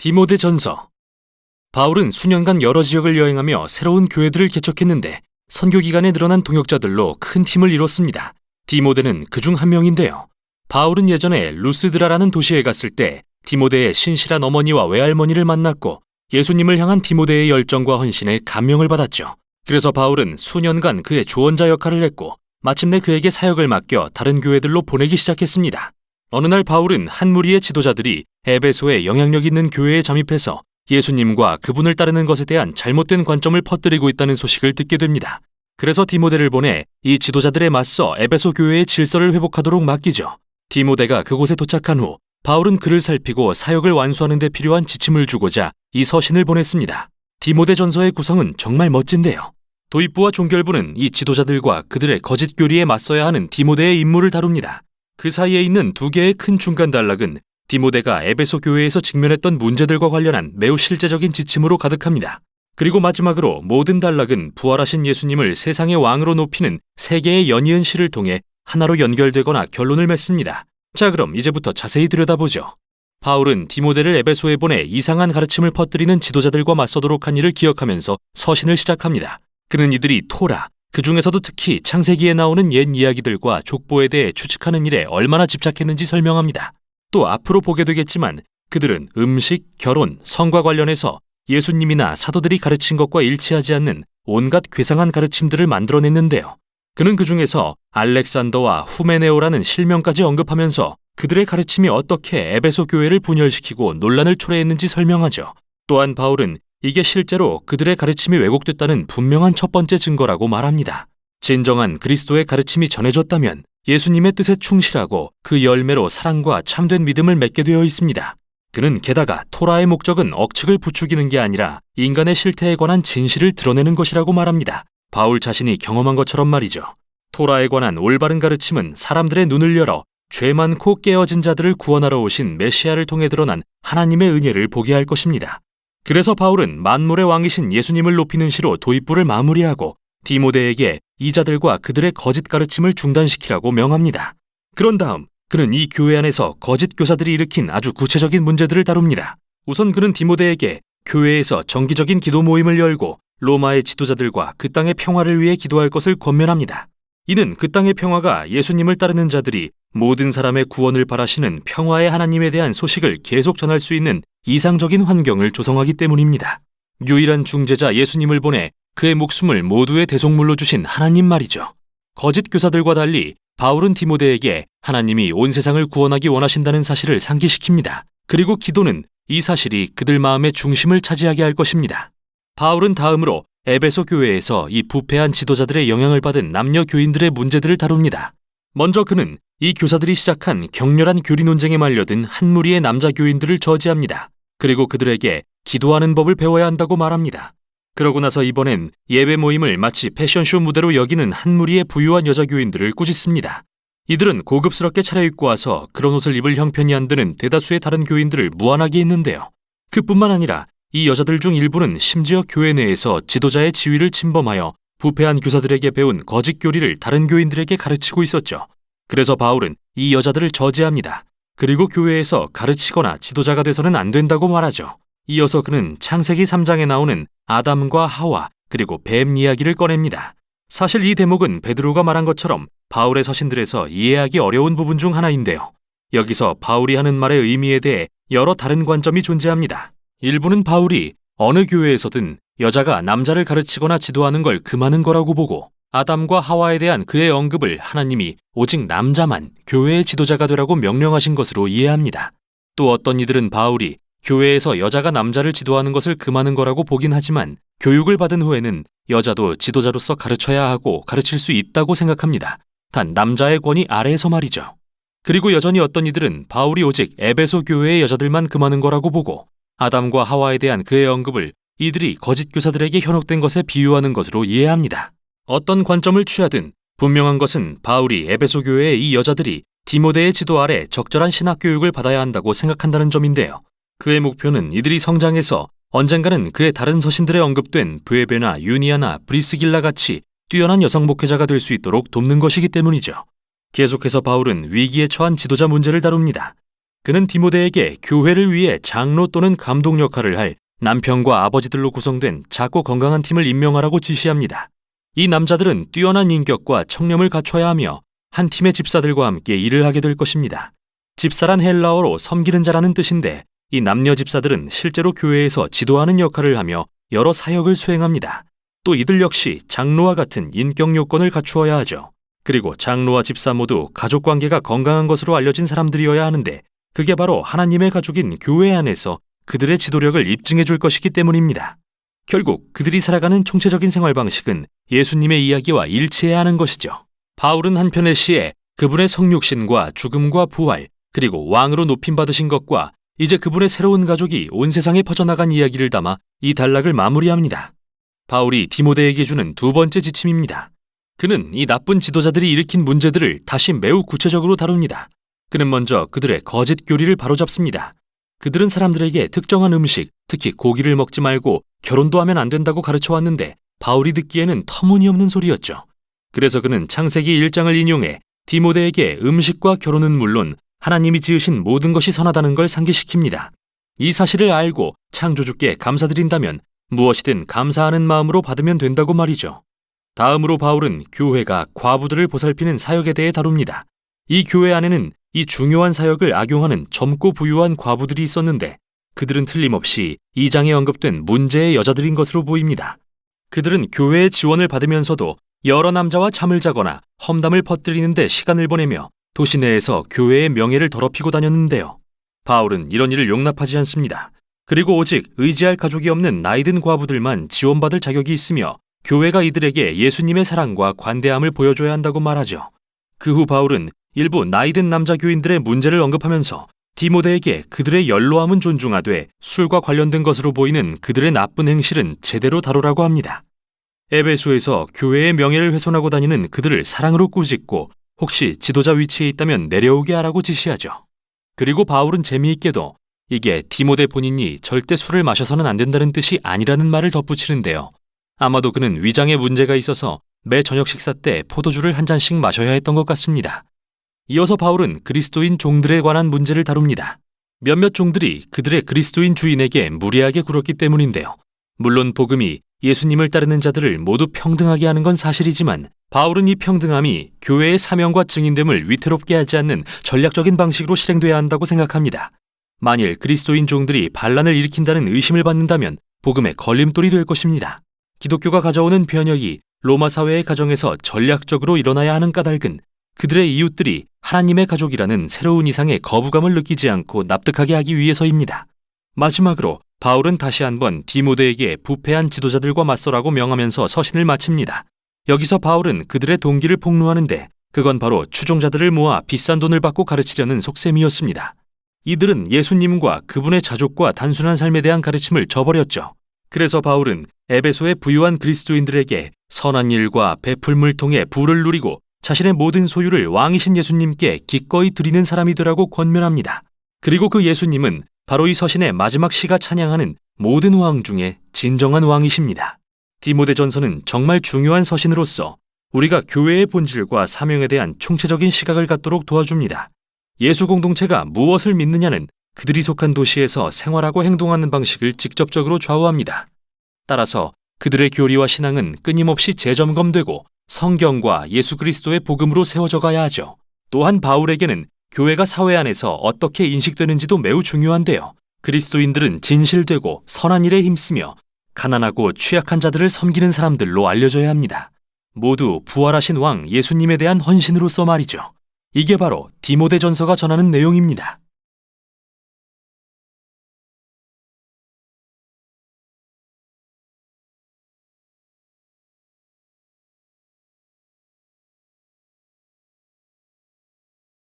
디모데전서. 바울은 수년간 여러 지역을 여행하며 새로운 교회들을 개척했는데 선교 기간에 늘어난 동역자들로 큰 팀을 이뤘습니다. 디모데는 그중 한 명인데요. 바울은 예전에 루스드라라는 도시에 갔을 때 디모데의 신실한 어머니와 외할머니를 만났고 예수님을 향한 디모데의 열정과 헌신에 감명을 받았죠. 그래서 바울은 수년간 그의 조언자 역할을 했고 마침내 그에게 사역을 맡겨 다른 교회들로 보내기 시작했습니다. 어느 날 바울은 한 무리의 지도자들이 에베소에 영향력 있는 교회에 잠입해서 예수님과 그분을 따르는 것에 대한 잘못된 관점을 퍼뜨리고 있다는 소식을 듣게 됩니다. 그래서 디모데를 보내 이 지도자들에 맞서 에베소 교회의 질서를 회복하도록 맡기죠. 디모데가 그곳에 도착한 후 바울은 그를 살피고 사역을 완수하는 데 필요한 지침을 주고자 이 서신을 보냈습니다. 디모데전서의 구성은 정말 멋진데요. 도입부와 종결부는 이 지도자들과 그들의 거짓 교리에 맞서야 하는 디모데의 임무를 다룹니다. 그 사이에 있는 두 개의 큰 중간 단락은 디모데가 에베소 교회에서 직면했던 문제들과 관련한 매우 실제적인 지침으로 가득합니다. 그리고 마지막으로 모든 단락은 부활하신 예수님을 세상의 왕으로 높이는 세 개의 연이은 시를 통해 하나로 연결되거나 결론을 맺습니다. 자, 그럼 이제부터 자세히 들여다보죠. 바울은 디모데를 에베소에 보내 이상한 가르침을 퍼뜨리는 지도자들과 맞서도록 한 일을 기억하면서 서신을 시작합니다. 그는 이들이 토라, 그 중에서도 특히 창세기에 나오는 옛 이야기들과 족보에 대해 추측하는 일에 얼마나 집착했는지 설명합니다. 또 앞으로 보게 되겠지만 그들은 음식, 결혼, 성과 관련해서 예수님이나 사도들이 가르친 것과 일치하지 않는 온갖 괴상한 가르침들을 만들어냈는데요. 그는 그 중에서 알렉산더와 후메네오라는 실명까지 언급하면서 그들의 가르침이 어떻게 에베소 교회를 분열시키고 논란을 초래했는지 설명하죠. 또한 바울은 이게 실제로 그들의 가르침이 왜곡됐다는 분명한 첫 번째 증거라고 말합니다. 진정한 그리스도의 가르침이 전해졌다면 예수님의 뜻에 충실하고 그 열매로 사랑과 참된 믿음을 맺게 되어 있습니다. 그는 게다가 토라의 목적은 억측을 부추기는 게 아니라 인간의 실태에 관한 진실을 드러내는 것이라고 말합니다. 바울 자신이 경험한 것처럼 말이죠. 토라에 관한 올바른 가르침은 사람들의 눈을 열어 죄 많고 깨어진 자들을 구원하러 오신 메시아를 통해 드러난 하나님의 은혜를 보게 할 것입니다. 그래서 바울은 만물의 왕이신 예수님을 높이는 시로 도입부를 마무리하고 디모데에게 이자들과 그들의 거짓 가르침을 중단시키라고 명합니다. 그런 다음 그는 이 교회 안에서 거짓 교사들이 일으킨 아주 구체적인 문제들을 다룹니다. 우선 그는 디모데에게 교회에서 정기적인 기도 모임을 열고 로마의 지도자들과 그 땅의 평화를 위해 기도할 것을 권면합니다. 이는 그 땅의 평화가 예수님을 따르는 자들이 모든 사람의 구원을 바라시는 평화의 하나님에 대한 소식을 계속 전할 수 있는 이상적인 환경을 조성하기 때문입니다. 유일한 중재자 예수님을 보내 그의 목숨을 모두의 대속물로 주신 하나님 말이죠. 거짓 교사들과 달리 바울은 디모데에게 하나님이 온 세상을 구원하기 원하신다는 사실을 상기시킵니다. 그리고 기도는 이 사실이 그들 마음의 중심을 차지하게 할 것입니다. 바울은 다음으로 에베소 교회에서 이 부패한 지도자들의 영향을 받은 남녀 교인들의 문제들을 다룹니다. 먼저 그는 이 교사들이 시작한 격렬한 교리 논쟁에 말려든 한 무리의 남자 교인들을 저지합니다. 그리고 그들에게 기도하는 법을 배워야 한다고 말합니다. 그러고 나서 이번엔 예배 모임을 마치 패션쇼 무대로 여기는 한 무리의 부유한 여자 교인들을 꾸짖습니다. 이들은 고급스럽게 차려입고 와서 그런 옷을 입을 형편이 안 드는 대다수의 다른 교인들을 무안하게 했는데요. 그뿐만 아니라 이 여자들 중 일부는 심지어 교회 내에서 지도자의 지위를 침범하여 부패한 교사들에게 배운 거짓 교리를 다른 교인들에게 가르치고 있었죠. 그래서 바울은 이 여자들을 저지합니다. 그리고 교회에서 가르치거나 지도자가 돼서는 안 된다고 말하죠. 이어서 그는 창세기 3장에 나오는 아담과 하와 그리고 뱀 이야기를 꺼냅니다. 사실 이 대목은 베드로가 말한 것처럼 바울의 서신들에서 이해하기 어려운 부분 중 하나인데요. 여기서 바울이 하는 말의 의미에 대해 여러 다른 관점이 존재합니다. 일부는 바울이 어느 교회에서든 여자가 남자를 가르치거나 지도하는 걸 금하는 거라고 보고 아담과 하와에 대한 그의 언급을 하나님이 오직 남자만 교회의 지도자가 되라고 명령하신 것으로 이해합니다. 또 어떤 이들은 바울이 교회에서 여자가 남자를 지도하는 것을 금하는 거라고 보긴 하지만 교육을 받은 후에는 여자도 지도자로서 가르쳐야 하고 가르칠 수 있다고 생각합니다. 단 남자의 권위 아래에서 말이죠. 그리고 여전히 어떤 이들은 바울이 오직 에베소 교회의 여자들만 금하는 거라고 보고 아담과 하와에 대한 그의 언급을 이들이 거짓 교사들에게 현혹된 것에 비유하는 것으로 이해합니다. 어떤 관점을 취하든 분명한 것은 바울이 에베소 교회의 이 여자들이 디모데의 지도 아래 적절한 신학 교육을 받아야 한다고 생각한다는 점인데요. 그의 목표는 이들이 성장해서 언젠가는 그의 다른 서신들에 언급된 브에베나 유니아나 브리스길라 같이 뛰어난 여성 목회자가 될 수 있도록 돕는 것이기 때문이죠. 계속해서 바울은 위기에 처한 지도자 문제를 다룹니다. 그는 디모데에게 교회를 위해 장로 또는 감독 역할을 할 남편과 아버지들로 구성된 작고 건강한 팀을 임명하라고 지시합니다. 이 남자들은 뛰어난 인격과 청렴을 갖춰야 하며 한 팀의 집사들과 함께 일을 하게 될 것입니다. 집사란 헬라어로 섬기는 자라는 뜻인데 이 남녀 집사들은 실제로 교회에서 지도하는 역할을 하며 여러 사역을 수행합니다. 또 이들 역시 장로와 같은 인격 요건을 갖추어야 하죠. 그리고 장로와 집사 모두 가족 관계가 건강한 것으로 알려진 사람들이어야 하는데 그게 바로 하나님의 가족인 교회 안에서 그들의 지도력을 입증해 줄 것이기 때문입니다. 결국 그들이 살아가는 총체적인 생활 방식은 예수님의 이야기와 일치해야 하는 것이죠. 바울은 한편의 시에 그분의 성육신과 죽음과 부활, 그리고 왕으로 높임받으신 것과 이제 그분의 새로운 가족이 온 세상에 퍼져나간 이야기를 담아 이 단락을 마무리합니다. 바울이 디모데에게 주는 두 번째 지침입니다. 그는 이 나쁜 지도자들이 일으킨 문제들을 다시 매우 구체적으로 다룹니다. 그는 먼저 그들의 거짓 교리를 바로잡습니다. 그들은 사람들에게 특정한 음식, 특히 고기를 먹지 말고 결혼도 하면 안 된다고 가르쳐왔는데 바울이 듣기에는 터무니없는 소리였죠. 그래서 그는 창세기 1장을 인용해 디모데에게 음식과 결혼은 물론 하나님이 지으신 모든 것이 선하다는 걸 상기시킵니다. 이 사실을 알고 창조주께 감사드린다면 무엇이든 감사하는 마음으로 받으면 된다고 말이죠. 다음으로 바울은 교회가 과부들을 보살피는 사역에 대해 다룹니다. 이 교회 안에는 이 중요한 사역을 악용하는 젊고 부유한 과부들이 있었는데 그들은 틀림없이 2장에 언급된 문제의 여자들인 것으로 보입니다. 그들은 교회의 지원을 받으면서도 여러 남자와 잠을 자거나 험담을 퍼뜨리는 데 시간을 보내며 도시 내에서 교회의 명예를 더럽히고 다녔는데요. 바울은 이런 일을 용납하지 않습니다. 그리고 오직 의지할 가족이 없는 나이든 과부들만 지원받을 자격이 있으며 교회가 이들에게 예수님의 사랑과 관대함을 보여줘야 한다고 말하죠. 그 후 바울은 일부 나이든 남자 교인들의 문제를 언급하면서 디모데에게 그들의 연로함은 존중하되 술과 관련된 것으로 보이는 그들의 나쁜 행실은 제대로 다루라고 합니다. 에베소에서 교회의 명예를 훼손하고 다니는 그들을 사랑으로 꾸짖고 혹시 지도자 위치에 있다면 내려오게 하라고 지시하죠. 그리고 바울은 재미있게도 이게 디모데 본인이 절대 술을 마셔서는 안 된다는 뜻이 아니라는 말을 덧붙이는데요. 아마도 그는 위장에 문제가 있어서 매 저녁 식사 때 포도주를 한 잔씩 마셔야 했던 것 같습니다. 이어서 바울은 그리스도인 종들에 관한 문제를 다룹니다. 몇몇 종들이 그들의 그리스도인 주인에게 무리하게 굴었기 때문인데요. 물론 복음이 예수님을 따르는 자들을 모두 평등하게 하는 건 사실이지만 바울은 이 평등함이 교회의 사명과 증인됨을 위태롭게 하지 않는 전략적인 방식으로 실행돼야 한다고 생각합니다. 만일 그리스도인 종들이 반란을 일으킨다는 의심을 받는다면 복음의 걸림돌이 될 것입니다. 기독교가 가져오는 변혁이 로마 사회의 가정에서 전략적으로 일어나야 하는 까닭은 그들의 이웃들이 하나님의 가족이라는 새로운 이상의 거부감을 느끼지 않고 납득하게 하기 위해서입니다. 마지막으로 바울은 다시 한번 디모데에게 부패한 지도자들과 맞서라고 명하면서 서신을 마칩니다. 여기서 바울은 그들의 동기를 폭로하는데 그건 바로 추종자들을 모아 비싼 돈을 받고 가르치려는 속셈이었습니다. 이들은 예수님과 그분의 자족과 단순한 삶에 대한 가르침을 저버렸죠. 그래서 바울은 에베소의 부유한 그리스도인들에게 선한 일과 베풀물 통해 부를 누리고 자신의 모든 소유를 왕이신 예수님께 기꺼이 드리는 사람이 되라고 권면합니다. 그리고 그 예수님은 바로 이 서신의 마지막 시가 찬양하는 모든 왕 중에 진정한 왕이십니다. 디모데전서는 정말 중요한 서신으로서 우리가 교회의 본질과 사명에 대한 총체적인 시각을 갖도록 도와줍니다. 예수 공동체가 무엇을 믿느냐는 그들이 속한 도시에서 생활하고 행동하는 방식을 직접적으로 좌우합니다. 따라서 그들의 교리와 신앙은 끊임없이 재점검되고 성경과 예수 그리스도의 복음으로 세워져 가야 하죠. 또한 바울에게는 교회가 사회 안에서 어떻게 인식되는지도 매우 중요한데요. 그리스도인들은 진실되고 선한 일에 힘쓰며 가난하고 취약한 자들을 섬기는 사람들로 알려져야 합니다. 모두 부활하신 왕 예수님에 대한 헌신으로서 말이죠. 이게 바로 디모데전서가 전하는 내용입니다.